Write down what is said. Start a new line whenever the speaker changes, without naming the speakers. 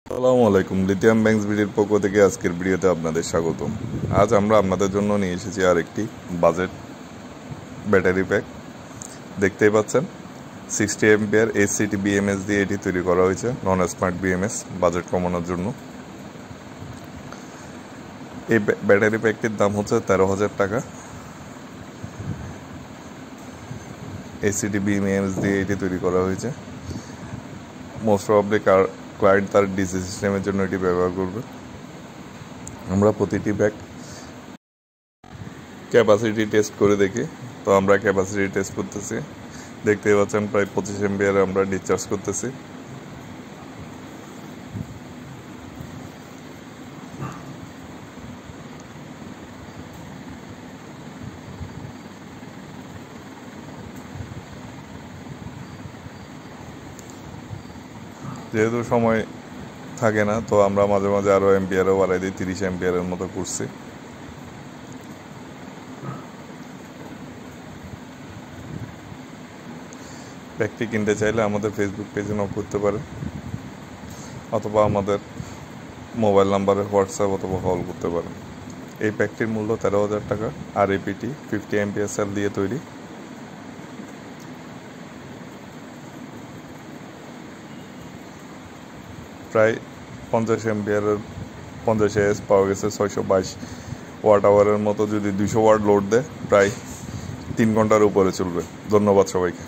আসসালামু আলাইকুম। Lithium banks ভিডিওর পক্ষ থেকে আজকের ভিডিওতে আপনাদের স্বাগতম। আজ আমরা আপনাদের জন্য নিয়ে এসেছি আরেকটি বাজেট ব্যাটারি প্যাক। দেখতেই পাচ্ছেন 60 এম্পিয়ার এসিটি বিএমএস দিয়ে এটি তৈরি করা হয়েছে, নন স্মার্ট বিএমএস, বাজেট কমানোর জন্য। এই ব্যাটারি প্যাকটির দাম হচ্ছে 13,000 টাকা। এসিটি বিএমএস দিয়ে এটি তৈরি করা হয়েছে। মোস্ট প্রবাবলি ক্লায়েন্ট তার ডিসি সিস্টেমের জন্য এটি ব্যবহার করবে। আমরা প্রতিটি ব্যাগ ক্যাপাসিটি টেস্ট করে দেখি। তো আমরা ক্যাপাসিটি টেস্ট করতেছি, দেখতে পাচ্ছেন প্রায় 25 এমপিয়ার আমরা ডিসচার্জ করতেছি। যেহেতু সময় থাকে না, তো আমরা মাঝে মাঝে আরও এমপিয়ারও বাড়াই দিই, 30 এমপিয়ারের মতো করছি। ব্যাগটি কিনতে চাইলে আমাদের ফেসবুক পেজে নক করতে পারেন, অথবা আমাদের মোবাইল নাম্বারে হোয়াটসঅ্যাপ অথবা কল করতে পারেন। এই প্যাকটির মূল্য 13,000 টাকা। আর এপিটি 50 এমপিয়ার সেল দিয়ে তৈরি। প্রায় 50 এমপিয়ারের 50 এস পাওয়া গেছে। 622 ওয়াট আওয়ারের মতো যদি 200 ওয়াট লোড দেয়, প্রায় 3 ঘন্টার উপরে চলবে। ধন্যবাদ সবাইকে।